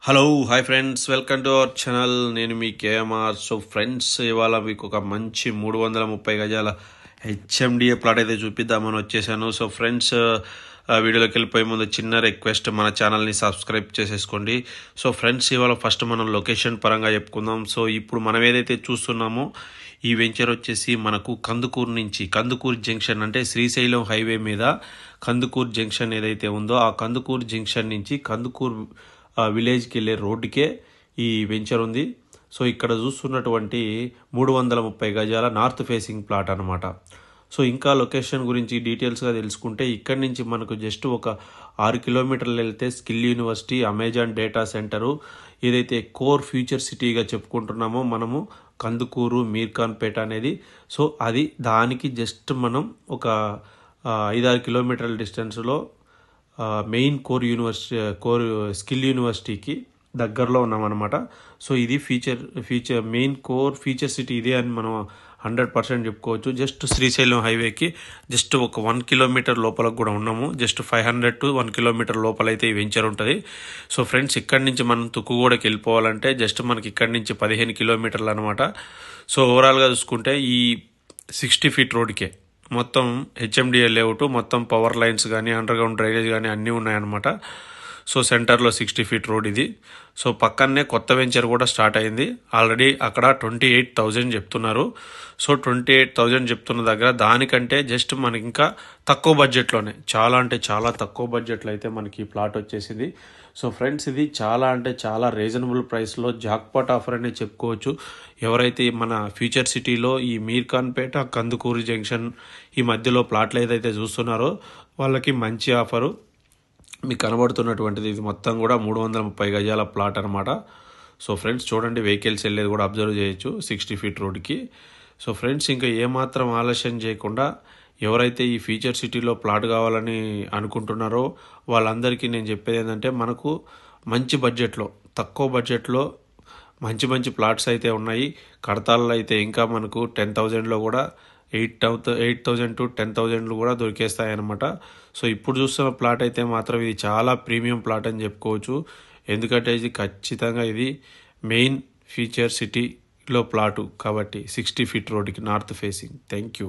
Hello hi friends, welcome to our channel. నేను మీ KMR. So friends, ఇవాళ మీకు ఒక మంచి 330 గజాల హెచ్ఎండిఏ ప్లాట్ అయితే చూపిద్దామని వచ్చేసాను. సో ఫ్రెండ్స్, వీడియోలోకి వెళ్ళిపోయే ముందు చిన్న రిక్వెస్ట్, మన ఛానల్ని సబ్స్క్రైబ్ చేసేసుకోండి. సో ఫ్రెండ్స్, ఇవాళ ఫస్ట్ మనం లొకేషన్ పరంగా చెప్పుకుందాం. సో ఇప్పుడు మనం ఏదైతే చూస్తున్నామో ఈ వెంచర్ వచ్చేసి మనకు కందుకూరు జంక్షన్, అంటే శ్రీశైలం హైవే మీద కందుకూరు జంక్షన్ ఏదైతే ఉందో ఆ కందుకూరు జంక్షన్ నుంచి కందుకూరు విలేజ్కి వెళ్ళే రోడ్డుకే ఈ వెంచర్ ఉంది. సో ఇక్కడ చూస్తున్నటువంటి 330 గజాల నార్త్ ఫేసింగ్ ప్లాట్ అనమాట. సో ఇంకా లొకేషన్ గురించి డీటెయిల్స్గా తెలుసుకుంటే, ఇక్కడి నుంచి మనకు జస్ట్ ఒక 6 కిలోమీటర్లు వెళ్తే skill university, Amazon data centre, ఏదైతే కోర్ ఫ్యూచర్ సిటీగా చెప్పుకుంటున్నామో మనము కందుకూరు, మీర్ఖాన్పేట అనేది, సో అది దానికి జస్ట్ మనం ఒక 5-6 కిలోమీటర్ల డిస్టెన్స్లో మెయిన్ కోర్ స్కిల్ యూనివర్సిటీకి దగ్గరలో ఉన్నామన్నమాట. సో ఇది మెయిన్ కోర్ ఫీచర్ సిటీ ఇదే అని మనం 100% చెప్పుకోవచ్చు. జస్ట్ శ్రీశైలం హైవేకి జస్ట్ ఒక 1 కిలోమీటర్ లోపలకు కూడా ఉన్నాము. జస్ట్ 500 to 1 కిలోమీటర్ లోపల అయితే ఈ వెంచర్ ఉంటుంది. సో ఫ్రెండ్స్, ఇక్కడి నుంచి మనం తుక్కుగూడకి వెళ్ళిపోవాలంటే జస్ట్ మనకి ఇక్కడి నుంచి 15 కిలోమీటర్లు అనమాట. సో ఓవరాల్గా చూసుకుంటే ఈ 60 ఫీట్ రోడ్కే మొత్తం హెచ్ఎండిఏ లేఅవుట్, మొత్తం పవర్ లైన్స్ కానీ అండర్ గ్రౌండ్ డ్రైనేజ్ కానీ అన్నీ ఉన్నాయన్నమాట. సో సెంటర్లో 60 ఫీట్ రోడ్ ఇది. సో పక్కనే కొత్త వెంచర్ కూడా స్టార్ట్ అయింది ఆల్రెడీ. అక్కడ 28,000 చెప్తున్నారు. సో 28,000 చెప్తున్న దగ్గర దానికంటే జస్ట్ మనకి ఇంకా తక్కువ బడ్జెట్లోనే, చాలా అంటే చాలా తక్కువ బడ్జెట్లో అయితే మనకి ఈ ప్లాట్ వచ్చేసింది. సో ఫ్రెండ్స్, ఇది చాలా అంటే చాలా రీజనబుల్ ప్రైస్లో జాక్పాట్ ఆఫర్ అనే చెప్పుకోవచ్చు. ఎవరైతే మన ఫ్యూచర్ సిటీలో ఈ మీర్ఖాన్పేట, కందుకూరు జంక్షన్ ఈ మధ్యలో ప్లాట్లు ఏదైతే చూస్తున్నారో వాళ్ళకి మంచి ఆఫరు. మీకు కనబడుతున్నటువంటిది ఇది మొత్తం కూడా 330 గజాల ప్లాట్ అనమాట. సో ఫ్రెండ్స్ చూడండి, వెహికల్స్ వెళ్ళేది కూడా అబ్జర్వ్ చేయొచ్చు 60 ఫీట్ రోడ్కి. సో ఫ్రెండ్స్, ఇంకా ఏమాత్రం ఆలస్యం చేయకుండా ఎవరైతే ఈ ఫ్యూచర్ సిటీలో ప్లాట్ కావాలని అనుకుంటున్నారో వాళ్ళందరికీ నేను చెప్పేది ఏంటంటే, మనకు మంచి బడ్జెట్లో, తక్కువ బడ్జెట్లో మంచి మంచి ప్లాట్స్ అయితే ఉన్నాయి. కడతాల్లో అయితే ఇంకా మనకు 10,000లో కూడా 8,000 to 10,000 కూడా దొరికేస్తాయి అనమాట. సో ఇప్పుడు చూస్తున్న ప్లాట్ అయితే మాత్రం ఇది చాలా ప్రీమియం ప్లాట్ అని చెప్పుకోవచ్చు. ఎందుకంటే ఇది ఖచ్చితంగా ఇది మెయిన్ ఫీచర్ సిటీలో ప్లాటు కాబట్టి 60 ఫీట్ రోడ్కి నార్త్ ఫేసింగ్. Thank you.